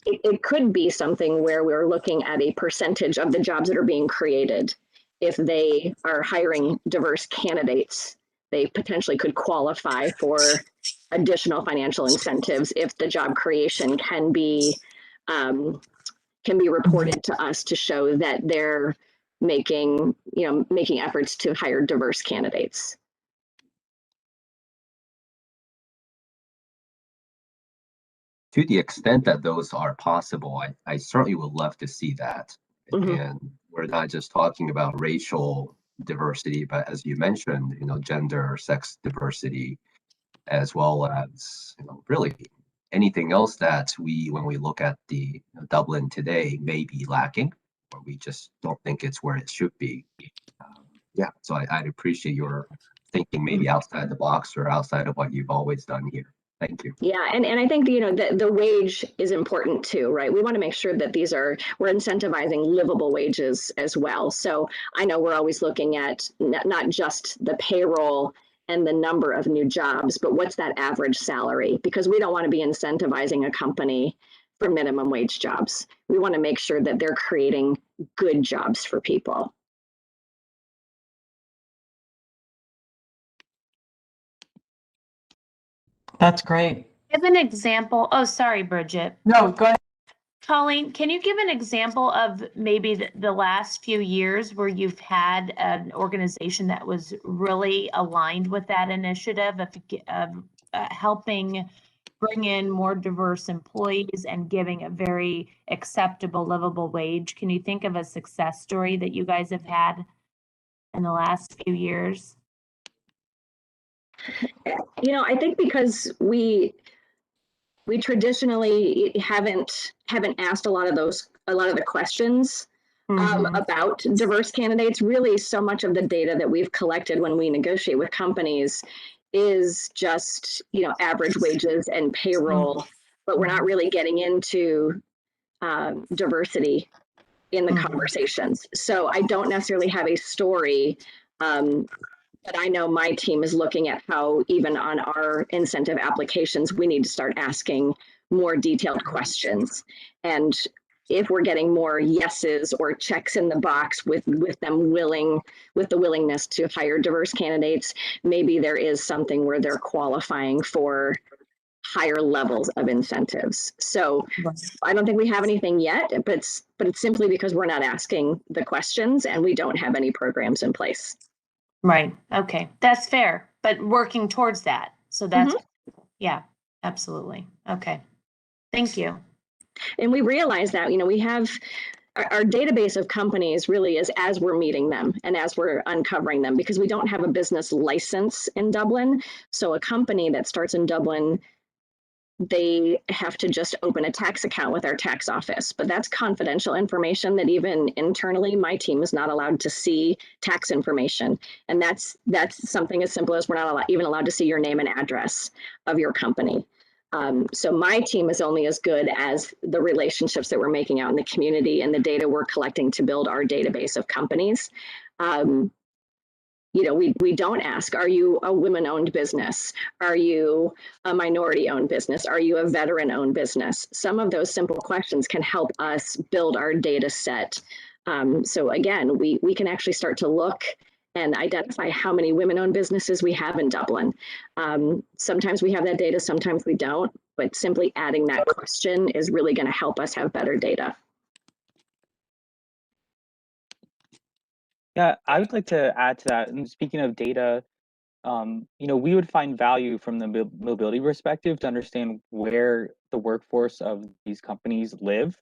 it could be something where we're looking at a percentage of the jobs that are being created. If they are hiring diverse candidates, they potentially could qualify for additional financial incentives if the job creation can be reported to us to show that they're making efforts to hire diverse candidates.
To the extent that those are possible, I certainly would love to see that. Mm-hmm. And we're not just talking about racial diversity, but as you mentioned, gender, sex diversity, as well as, really anything else that when we look at the Dublin today may be lacking, or we just don't think it's where it should be. Yeah, so I'd appreciate your thinking maybe outside the box or outside of what you've always done here. Thank you.
Yeah, and I think the wage is important too, right? We want to make sure that we're incentivizing livable wages as well. So I know we're always looking at not just the payroll and the number of new jobs, but what's that average salary? Because we don't want to be incentivizing a company for minimum wage jobs. We want to make sure that they're creating good jobs for people.
That's great.
Give an example. Oh, sorry, Bridget.
No, go ahead.
Colleen, can you give an example of maybe the last few years where you've had an organization that was really aligned with that initiative of helping bring in more diverse employees and giving a very acceptable, livable wage? Can you think of a success story that you guys have had in the last few years?
I think because we we traditionally haven't asked a lot of the questions about diverse candidates. Really, so much of the data that we've collected when we negotiate with companies is just, average wages and payroll, but we're not really getting into diversity in the conversations. So I don't necessarily have a story, but I know my team is looking at how even on our incentive applications, we need to start asking more detailed questions. And if we're getting more yeses or checks in the box with the willingness to hire diverse candidates, maybe there is something where they're qualifying for higher levels of incentives. So I don't think we have anything yet, but it's simply because we're not asking the questions and we don't have any programs in place.
Right. Okay. That's fair, but working towards that. So that's, yeah, absolutely. Okay. Thank you.
And we realize that, we have our database of companies really is as we're meeting them and as we're uncovering them, because we don't have a business license in Dublin. So a company that starts in Dublin, they have to just open a tax account with our tax office, but that's confidential information that even internally my team is not allowed to see tax information. And that's something as simple as we're not even allowed to see your name and address of your company. So my team is only as good as the relationships that we're making out in the community and the data we're collecting to build our database of companies. We don't ask, are you a women-owned business? Are you a minority-owned business? Are you a veteran-owned business? Some of those simple questions can help us build our data set. So again, we can actually start to look and identify how many women-owned businesses we have in Dublin. Sometimes we have that data, sometimes we don't, but simply adding that question is really going to help us have better data.
Yeah, I would like to add to that. And speaking of data, we would find value from the mobility perspective to understand where the workforce of these companies live.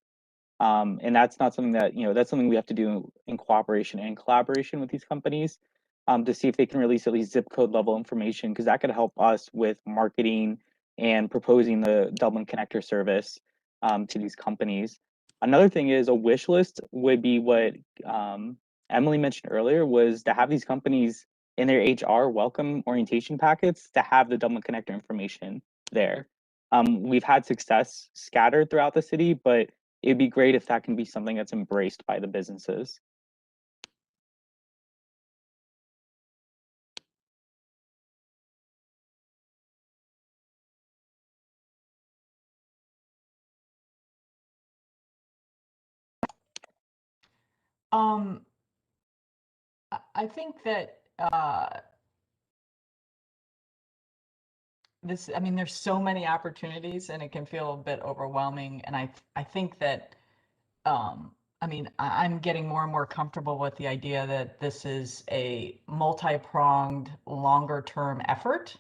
And that's not something that, that's something we have to do in cooperation and collaboration with these companies to see if they can release at least zip code level information, because that could help us with marketing and proposing the Dublin Connector service to these companies. Another thing is a wish list would be what Emily mentioned earlier, was to have these companies in their HR welcome orientation packets to have the Dublin Connector information there. We've had success scattered throughout the city, but it'd be great if that can be something that's embraced by the businesses.
I think that there's so many opportunities and it can feel a bit overwhelming. And I think that, I'm getting more and more comfortable with the idea that this is a multi-pronged, longer-term effort.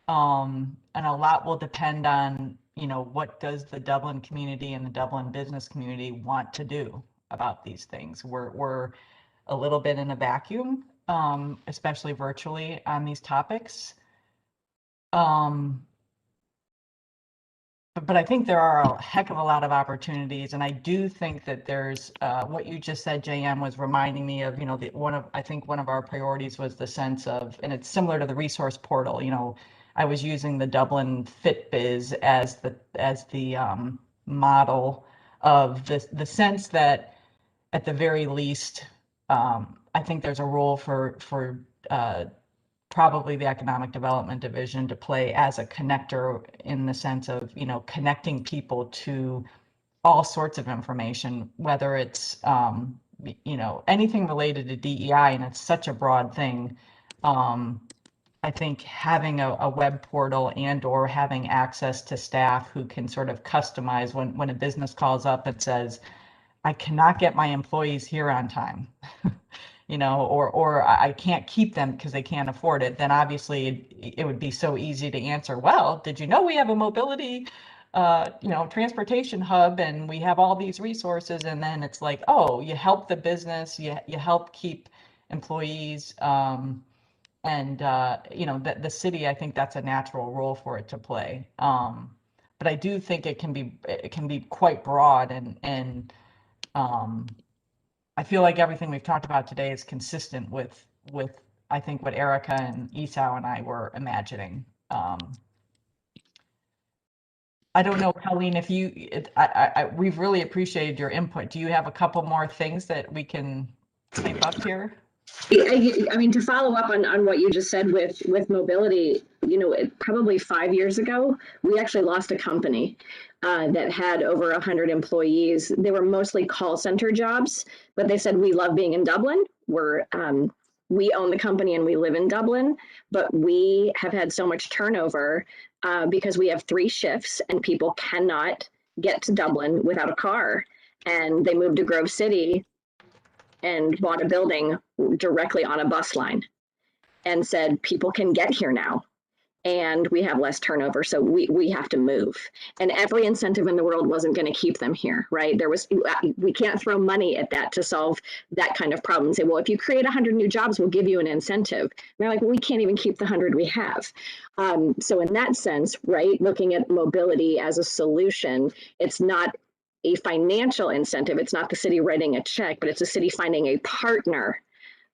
And a lot will depend on, what does the Dublin community and the Dublin business community want to do about these things. We're a little bit in a vacuum, especially virtually on these topics. But I think there are a heck of a lot of opportunities, and I do think that there's what you just said, JM, was reminding me of, I think one of our priorities was the sense of, and it's similar to the resource portal. I was using the Dublin FitBiz as the model of the sense that at the very least, I think there's a role for probably the economic development division to play as a connector, in the sense of, connecting people to all sorts of information, whether it's, anything related to DEI, and it's such a broad thing. I think having a web portal and or having access to staff who can sort of customize when a business calls up and says, I cannot get my employees here on time, or I can't keep them because they can't afford it, then obviously it would be so easy to answer, well, did you know we have a mobility, transportation hub and we have all these resources? And then it's like, oh, you help the business, you help keep employees, and the city, I think that's a natural role for it to play. But but I do think it can be quite broad, and I feel like everything we've talked about today is consistent with I think what Erica and Esau and I were imagining. I don't know, Colleen, if we've really appreciated your input. Do you have a couple more things that we can type up here?
I mean, to follow up on what you just said with mobility, probably 5 years ago, we actually lost a company that had over 100 employees. They were mostly call center jobs, but they said, we love being in Dublin. We own the company and we live in Dublin, but we have had so much turnover because we have 3 shifts and people cannot get to Dublin without a car. And they moved to Grove City and bought a building directly on a bus line and said, people can get here now and we have less turnover. So we have to move. And every incentive in the world wasn't going to keep them here, right? We can't throw money at that to solve that kind of problem and say, well, if you create 100 new jobs, we'll give you an incentive. And they're like, well, we can't even keep the 100 we have. So in that sense, right, looking at mobility as a solution, it's not a financial incentive. It's not the city writing a check, but it's the city finding a partner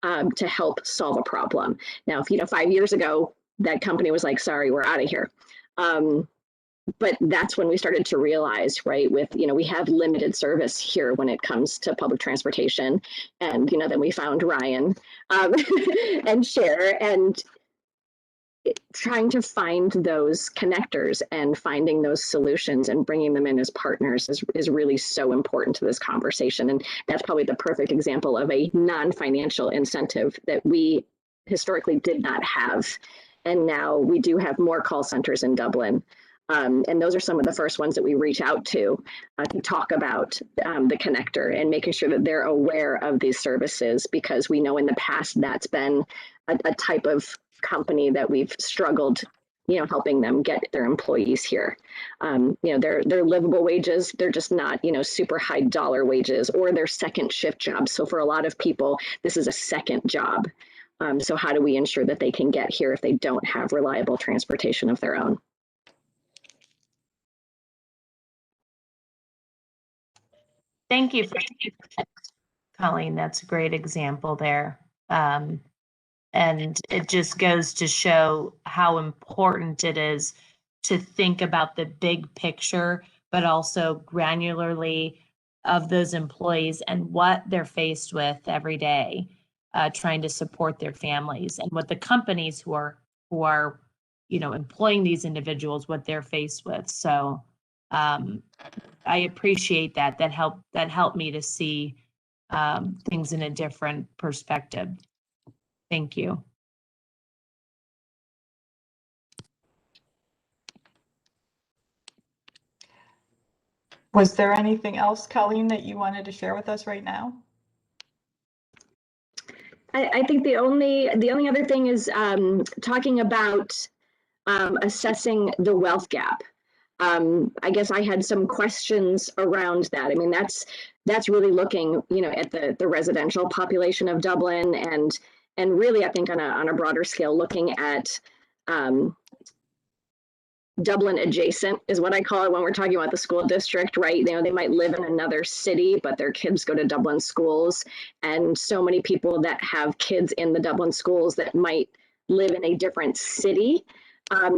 to help solve a problem. Now, if 5 years ago, that company was like, sorry, we're out of here. But that's when we started to realize, right, we have limited service here when it comes to public transportation. And, then we found Ryan and Cher, and trying to find those connectors and finding those solutions and bringing them in as partners is really so important to this conversation. And that's probably the perfect example of a non-financial incentive that we historically did not have. And now we do have more call centers in Dublin. And those are some of the first ones that we reach out to talk about the connector and making sure that they're aware of these services, because we know in the past that's been a type of company that we've struggled, helping them get their employees here. They're livable wages. They're just not, super high dollar wages, or they're second shift jobs. So for a lot of people, this is a second job. So how do we ensure that they can get here if they don't have reliable transportation of their own?
Thank you, Colleen. That's a great example there. And it just goes to show how important it is to think about the big picture, but also granularly of those employees and what they're faced with every day, trying to support their families, and what the companies who are employing these individuals, what they're faced with. So I appreciate that. That helped me to see things in a different perspective. Thank you.
Was there anything else, Colleen, that you wanted to share with us right now?
I think the only other thing is talking about assessing the wealth gap. I guess I had some questions around that. I mean, that's really looking, at the residential population of Dublin, and really, I think on a broader scale, looking at Dublin adjacent is what I call it when we're talking about the school district, right? They might live in another city, but their kids go to Dublin schools, and so many people that have kids in the Dublin schools that might live in a different city.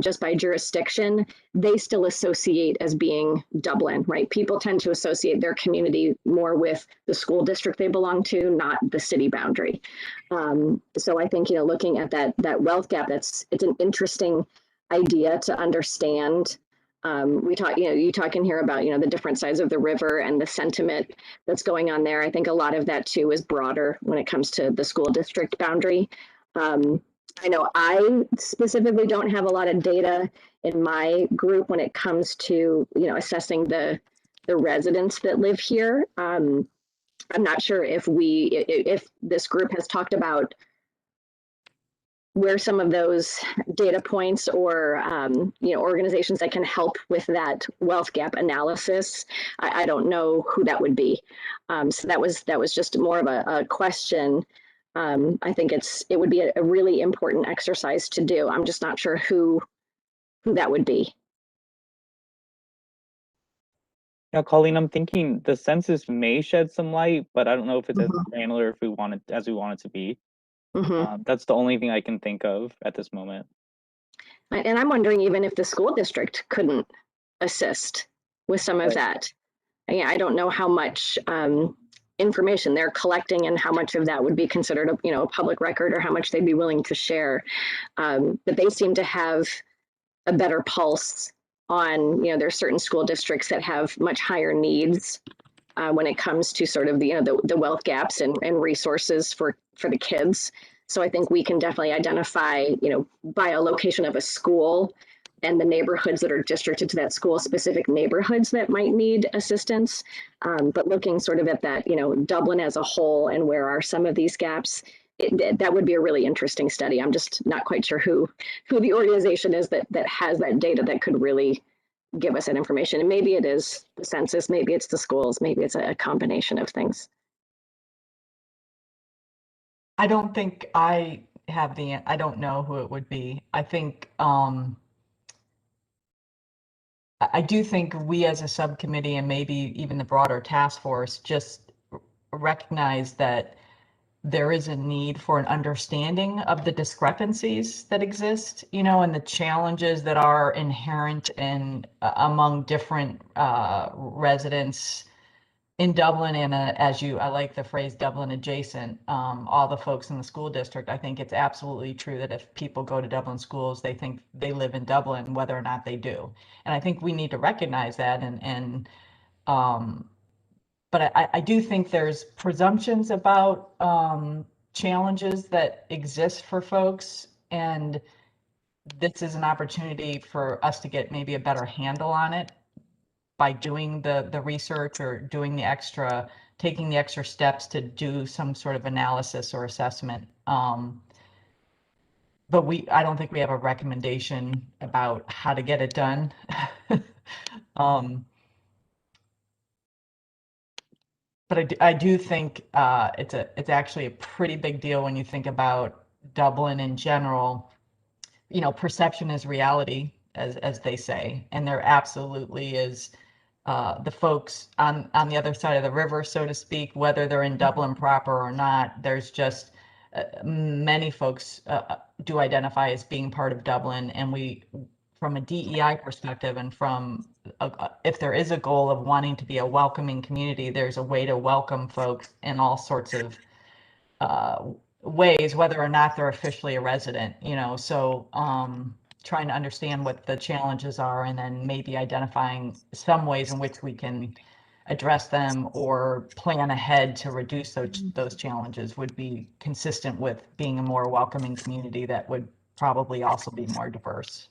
Just by jurisdiction, they still associate as being Dublin, right? People tend to associate their community more with the school district they belong to, not the city boundary. So I think, looking at that wealth gap, it's an interesting idea to understand. We talk, you talk in here about, the different sides of the river and the sentiment that's going on there. I think a lot of that too is broader when it comes to the school district boundary. I know I specifically don't have a lot of data in my group when it comes to, assessing the residents that live here. I'm not sure if this group has talked about where some of those data points or, organizations that can help with that wealth gap analysis. I don't know who that would be. So that was just more of a question. I think it would be a really important exercise to do. I'm just not sure who that would be.
Now, Colleen, I'm thinking the census may shed some light, but I don't know if it's as granular if we want it as we want it to be. That's the only thing I can think of at this moment.
And I'm wondering even if the school district couldn't assist with some of that. I don't know how much information they're collecting and how much of that would be considered a public record or how much they'd be willing to share. But they seem to have a better pulse on, there's certain school districts that have much higher needs when it comes to sort of the wealth gaps and resources for the kids. So I think we can definitely identify, by a location of a school and the neighborhoods that are districted to that school, specific neighborhoods that might need assistance. But looking sort of at that, Dublin as a whole and where are some of these gaps, that would be a really interesting study. I'm just not quite sure who the organization is that has that data that could really give us that information. And maybe it is the census, maybe it's the schools, maybe it's a combination of things.
I don't think I have I don't know who it would be. I think, I do think we as a subcommittee and maybe even the broader task force just recognize that there is a need for an understanding of the discrepancies that exist, and the challenges that are inherent in among different residents in Dublin and I like the phrase Dublin adjacent, all the folks in the school district. I think it's absolutely true that if people go to Dublin schools, they think they live in Dublin, whether or not they do. And I think we need to recognize that but I do think there's presumptions about challenges that exist for folks, and this is an opportunity for us to get maybe a better handle on it by doing the research or taking the extra steps to do some sort of analysis or assessment. But I don't think we have a recommendation about how to get it done. But I do think it's actually a pretty big deal when you think about Dublin in general. Perception is reality, as they say, and there absolutely is the folks on the other side of the river, so to speak, whether they're in Dublin proper or not. There's just many folks do identify as being part of Dublin, and we, from a DEI perspective and from if there is a goal of wanting to be a welcoming community, there's a way to welcome folks in all sorts of ways, whether or not they're officially a resident, so trying to understand what the challenges are and then maybe identifying some ways in which we can address them or plan ahead to reduce those challenges would be consistent with being a more welcoming community that would probably also be more diverse.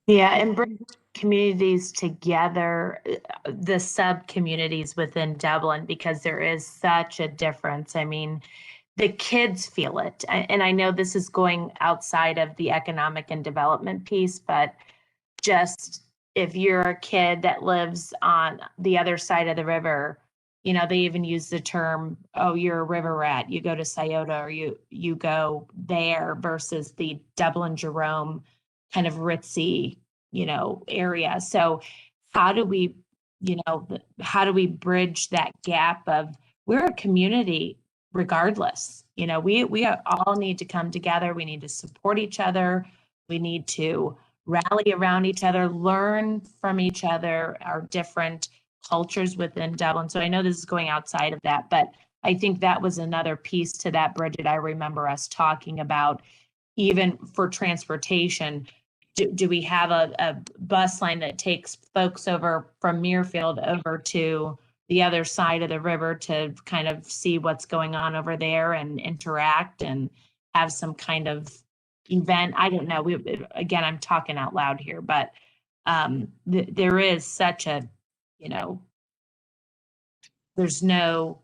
Yeah, and bring communities together, the sub-communities within Dublin, because there is such a difference. I mean, the kids feel it. And I know this is going outside of the economic and development piece, but just if you're a kid that lives on the other side of the river, they even use the term, oh, you're a river rat, you go to Scioto or you go there, versus the Dublin Jerome kind of ritzy, area. So how do we bridge that gap of we're a community regardless? We all need to come together. We need to support each other. We need to rally around each other, learn from each other, our different cultures within Dublin. So I know this is going outside of that, but I think that was another piece to that, Bridget. I remember us talking about, even for transportation, do we have a bus line that takes folks over from Muirfield over to the other side of the river to kind of see what's going on over there and interact and have some kind of event? I don't know. Again, I'm talking out loud here, but there is such a, there's no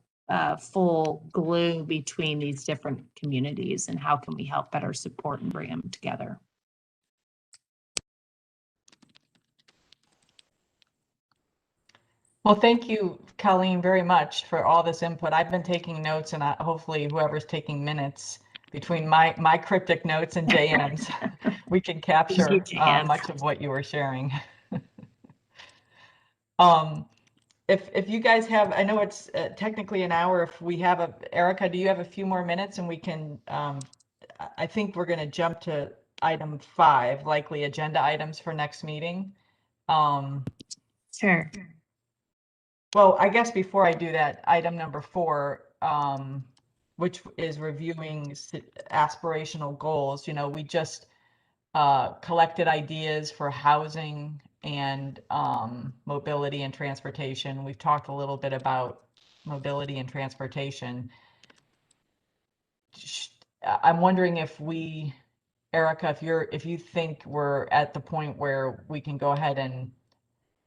full glue between these different communities, and how can we help better support and bring them together?
Well, thank you, Colleen, very much for all this input. I've been taking notes, and hopefully whoever's taking minutes, between my cryptic notes and JM's, we can capture much of what you were sharing. if you guys have, I know it's technically an hour. If we have Erica, do you have a few more minutes and we can, I think we're going to jump to item 5, likely agenda items for next meeting.
Sure.
Well, I guess before I do that, item number 4, which is reviewing aspirational goals. You know, we just collected ideas for housing and mobility and transportation. We've talked a little bit about mobility and transportation. I'm wondering if we, Erica, if you think we're at the point where we can go ahead and,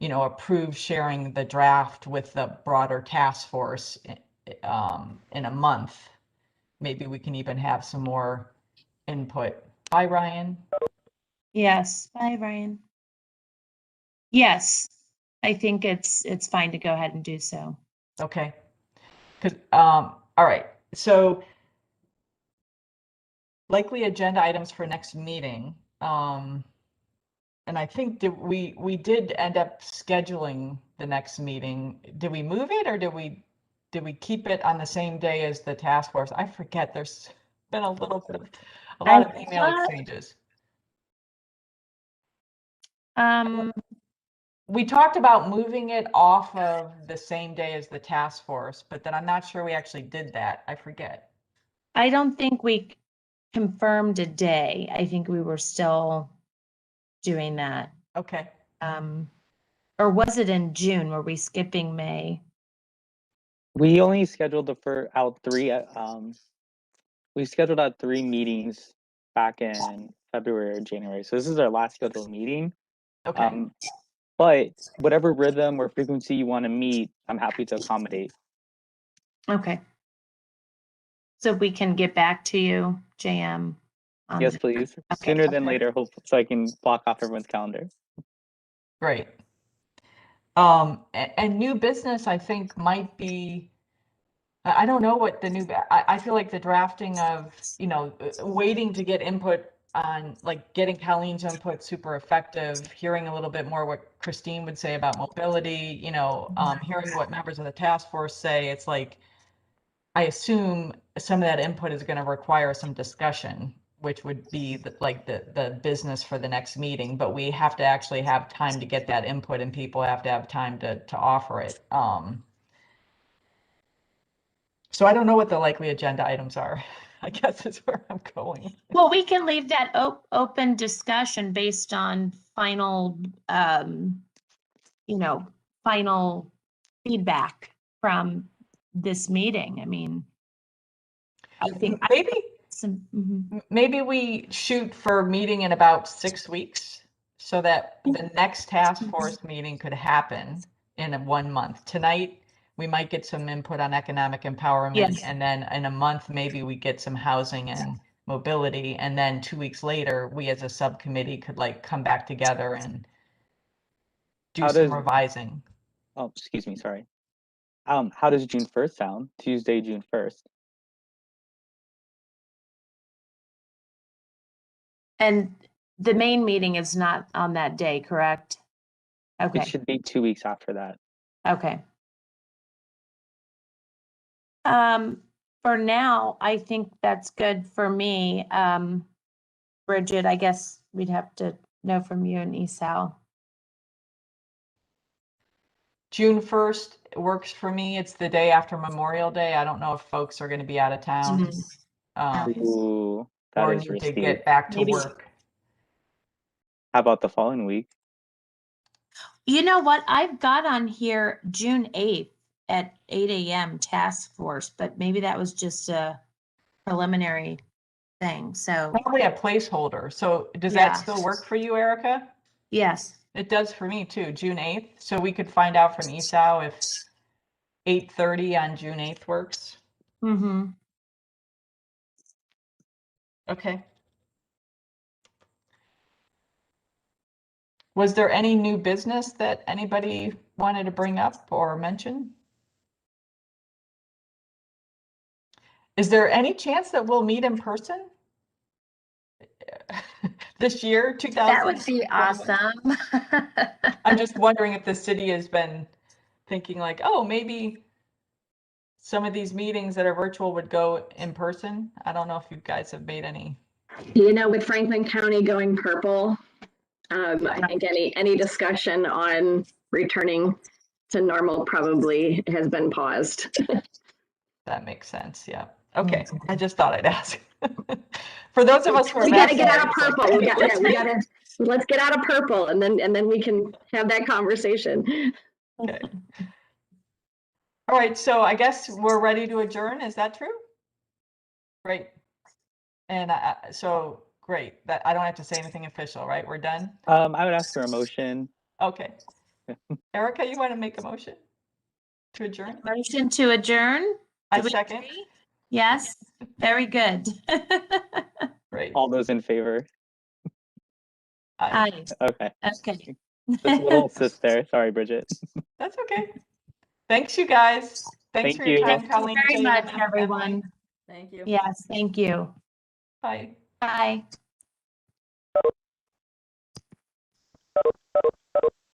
you know, approve sharing the draft with the broader task force in a month. Maybe we can even have some more input. Bye, Ryan.
Yes. Bye, Ryan. Yes, I think it's fine to go ahead and do so.
Okay. Because all right. So likely agenda items for next meeting. And I think we did end up scheduling the next meeting. Did we move it or did we keep it on the same day as the task force? I forget. There's been a lot of email exchanges. We talked about moving it off of the same day as the task force, but then I'm not sure we actually did that. I forget.
I don't think we confirmed a day. I think we were still doing that.
Okay.
Or was it in June? Were we skipping May?
We only scheduled out 3. We scheduled out 3 meetings back in February or January. So this is our last scheduled meeting.
Okay.
But whatever rhythm or frequency you want to meet, I'm happy to accommodate.
Okay. So we can get back to you, JM.
Yes, please.
Okay.
Sooner than later, hopefully, so I can block off everyone's calendar.
Great. And new business, I think, might be, I don't know what the new, I feel like the drafting of, you know, waiting to get input on, like, getting Colleen's input super effective, hearing a little bit more what Christine would say about mobility, you know, hearing what members of the task force say. It's like, I assume some of that input is going to require some discussion, which would be the business for the next meeting, but we have to actually have time to get that input and people have to have time to offer it. So I don't know what the likely agenda items are. I guess is where I'm going.
Well, we can leave that open discussion based on final, you know, final feedback from this meeting. I mean, I think maybe
we shoot for a meeting in about 6 weeks so that the next task force meeting could happen in 1 month. Tonight, we might get some input on economic empowerment. Yes. And then in a month, maybe we get some housing and mobility. And then 2 weeks later, we as a subcommittee could like come back together and do some revising.
Oh, excuse me, sorry. How does June 1st sound? Tuesday, June 1st.
And the main meeting is not on that day, correct? Okay.
It should be 2 weeks after that.
Okay. For now, I think that's good for me. Bridget, I guess we'd have to know from you and Esau.
June 1st works for me. It's the day after Memorial Day. I don't know if folks are going to be out of town.
Ooh, that
or
is
need to
risky.
get back to work.
How about the following week?
You know what? I've got on here June 8th at 8 a.m. task force, but maybe that was just a preliminary thing. So
probably a placeholder. So does that still work for you, Erica?
Yes.
It does for me too, June 8th. So we could find out from Esau if 8:30 on June 8th works.
Mm-hmm.
Okay. Was there any new business that anybody wanted to bring up or mention? Is there any chance that we'll meet in person this year, 2000?
That would be awesome.
I'm just wondering if the city has been thinking like, oh, maybe some of these meetings that are virtual would go in person. I don't know if you guys have made any.
You know, with Franklin County going purple, I think any discussion on returning to normal probably has been paused.
That makes sense. Yeah. Okay. I just thought I'd ask. For those of us who are
We gotta get out of
vaccinated,
purple. Let's get out of purple, and then we can have that conversation.
okay. All right. So I guess we're ready to adjourn. Is that true? Great. And so great that I don't have to say anything official, right? We're done.
I would ask for a motion.
Okay. Erica, you want to make a motion to adjourn?
Motion to adjourn?
I
Do we
second.
agree? Yes, very good.
Great.
All those in favor?
Aye.
Aye.
Okay.
Okay.
Just a little assist there. Sorry, Bridget.
That's okay. Thanks, you guys. Thanks
Thank
for your
you.
time,
Thank you
Colleen.
very
Jane,
much,
and
everyone.
Emily.
Thank you.
Yes, thank you.
Bye.
Bye.